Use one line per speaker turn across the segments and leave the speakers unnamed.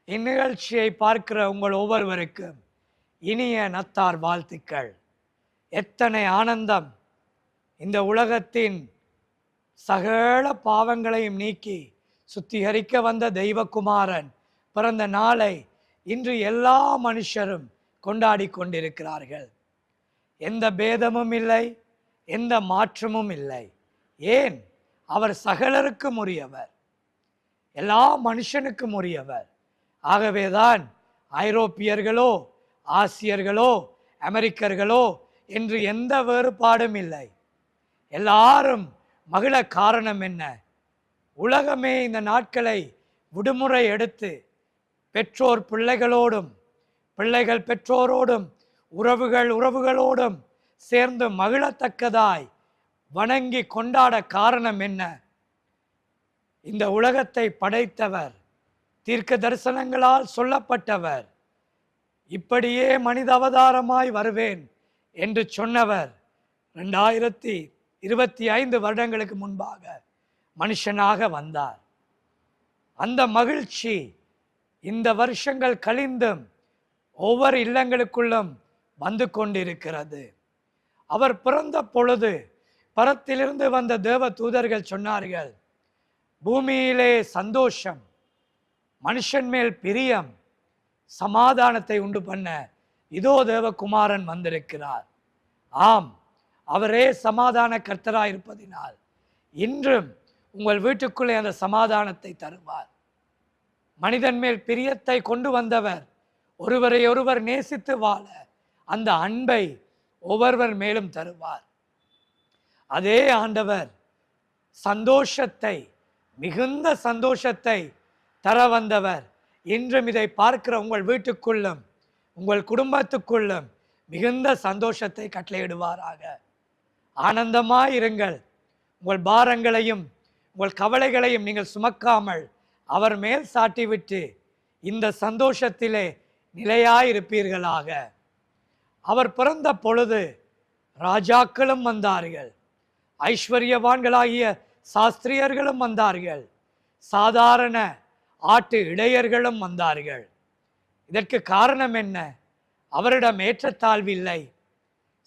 இந்நிகழ்ச்சியை பார்க்கிற உங்கள் ஒவ்வொருவருக்கும் இனிய நத்தார் வாழ்த்துக்கள். எத்தனை ஆனந்தம்! இந்த உலகத்தின் சகல பாவங்களையும் நீக்கி சுத்திகரிக்க வந்த தெய்வகுமாரன் பிறந்த நாளை இன்று எல்லா மனுஷரும் கொண்டாடி கொண்டிருக்கிறார்கள். எந்த பேதமும் இல்லை, எந்த மாற்றமும் இல்லை. ஏன்? அவர் சகலருக்கும் உரியவர், எல்லா மனுஷனுக்கும் உரியவர். ஆகவேதான் ஐரோப்பியர்களோ ஆசியர்களோ அமெரிக்கர்களோ என்று எந்த வேறுபாடும் இல்லை. எல்லாரும் மகிழ காரணம் என்ன? உலகமே இந்த நாட்களை விடுமுறை எடுத்து பெற்றோர் பிள்ளைகளோடும் பிள்ளைகள் பெற்றோரோடும் உறவுகளோடும் சேர்ந்து மகிழத்தக்கதாய் வணங்கி கொண்டாட காரணம் என்ன? இந்த உலகத்தை படைத்தவர், தீர்க்க தரிசனங்களால் சொல்லப்பட்டவர், இப்படியே மனித அவதாரமாய் வருவேன் என்று சொன்னவர் 2025 வருடங்களுக்கு முன்பாக மனுஷனாக வந்தார். அந்த மகிழ்ச்சி இந்த வருஷங்கள் கழிந்தும் ஒவ்வொரு இல்லங்களுக்குள்ளும் வந்து கொண்டிருக்கிறது. அவர் பிறந்த பொழுது பரத்திலிருந்து வந்த தேவ தூதர்கள் சொன்னார்கள், பூமியிலே சந்தோஷம், மனுஷன் மேல் பிரியம், சமாதானத்தை உண்டு பண்ண இதோ தேவகுமாரன் வந்திருக்கிறார். ஆம், அவரே சமாதான கர்த்தராய் இருப்பதினால் இன்றும் உங்கள் வீட்டுக்குள்ளே அந்த சமாதானத்தை தருவார். மனிதன் மேல் பிரியத்தை கொண்டு வந்தவர், ஒருவரை ஒருவர் நேசித்து வாழ அந்த அன்பை ஒவ்வொருவர் மேலும் தருவார். அதே ஆண்டவர் சந்தோஷத்தை, மிகுந்த சந்தோஷத்தை தர வந்தவர் இன்றும் இதை பார்க்கிற உங்கள் வீட்டுக்குள்ளும் உங்கள் குடும்பத்துக்குள்ளும் மிகுந்த சந்தோஷத்தை கட்டளையிடுவாராக. ஆனந்தமாயிருங்கள். உங்கள் பாரங்களையும் உங்கள் கவலைகளையும் நீங்கள் சுமக்காமல் அவர் மேல் சாட்டிவிட்டு இந்த சந்தோஷத்திலே நிலையாயிருப்பீர்களாக. அவர் பிறந்த பொழுது ராஜாக்களும் வந்தார்கள், ஐஸ்வர்யவான்களாகிய சாஸ்திரியர்களும் வந்தார்கள், சாதாரண ஆட்டு இடையர்களும் வந்தார்கள். இதற்கு காரணம் என்ன? அவரிடம் ஏற்றத்தாழ்வில்லை,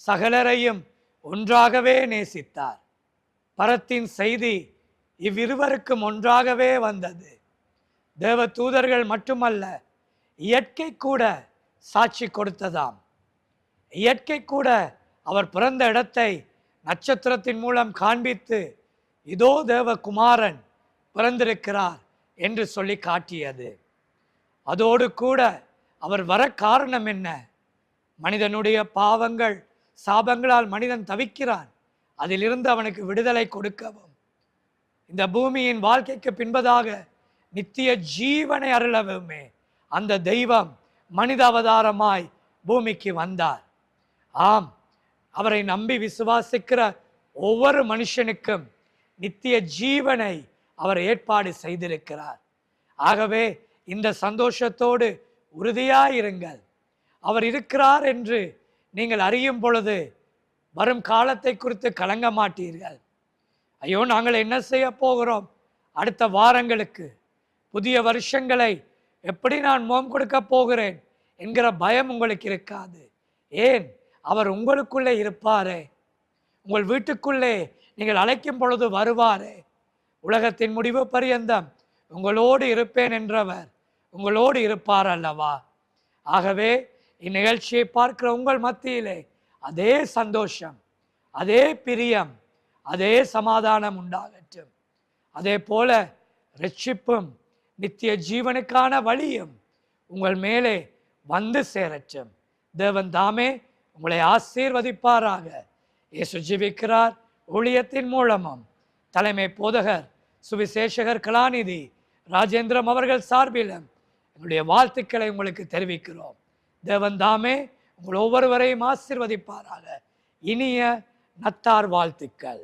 சகலரையும் ஒன்றாகவே நேசித்தார். பரத்தின் செய்தி இவ்விருவருக்கும் ஒன்றாகவே வந்தது. தேவ தூதர்கள் மட்டுமல்ல, இயற்கை கூட சாட்சி கொடுத்ததாம். இயற்கை கூட அவர் பிறந்த இடத்தை நட்சத்திரத்தின் மூலம் காண்பித்து இதோ தேவகுமாரன் பிறந்திருக்கிறார் என்று சொல்லி காட்டியது. அதோடு கூட அவர் வர காரணம் என்ன? மனிதனுடைய பாவங்கள் சாபங்களால் மனிதன் தவிக்கிறான், அதிலிருந்து அவனுக்கு விடுதலை கொடுக்கவும், இந்த பூமியின் வாழ்க்கைக்கு பின்பதாக நித்திய ஜீவனை அருளவுமே அந்த தெய்வம் மனித அவதாரமாய் பூமிக்கு வந்தார். ஆம், அவரை நம்பி விசுவாசிக்கிற ஒவ்வொரு மனுஷனுக்கும் நித்திய ஜீவனை அவர் ஏற்பாடு செய்திருக்கிறார். ஆகவே இந்த சந்தோஷத்தோடு உறுதியாயிருங்கள். அவர் இருக்கிறார் என்று நீங்கள் அறியும் பொழுது வரும் காலத்தை குறித்து கலங்க மாட்டீர்கள். ஐயோ, நாங்கள் என்ன செய்ய போகிறோம், அடுத்த வாரங்களுக்கு, புதிய வருஷங்களை எப்படி நான் முகம் கொடுக்க போகிறேன் என்கிற பயம் உங்களுக்கு இருக்காது. ஏன்? அவர் உங்களுக்குள்ளே இருப்பாரே, உங்கள் வீட்டுக்குள்ளே நீங்கள் அழைக்கும் பொழுது வருவாரே. உலகத்தின் முடிவு பரியந்தம் உங்களோடு இருப்பேன் என்றவர் உங்களோடு இருப்பார் அல்லவா? ஆகவே இந்நிகழ்ச்சியை பார்க்கிற உங்கள் மத்தியிலே அதே சந்தோஷம், அதே பிரியம், அதே சமாதானம் உண்டாகட்டும். அதே போல ரட்சிப்பும் நித்திய ஜீவனுக்கான வழியும் உங்கள் மேலே வந்து சேரட்டும். தேவன் தாமே உங்களை ஆசீர்வதிப்பாராக. இயேசு ஜீவிக்கிறார் ஊழியத்தின் மூலமும் தலைமை போதகர் சுவிசேஷகர் கலாநிதி ராஜேந்திரம் அவர்கள் சார்பிலும் எங்களுடைய வாழ்த்துக்களை உங்களுக்கு தெரிவிக்கிறோம். தேவன் தாமே உங்கள் ஒவ்வொருவரையும் ஆசீர்வதிப்பாராக. இனிய நத்தார் வாழ்த்துக்கள்.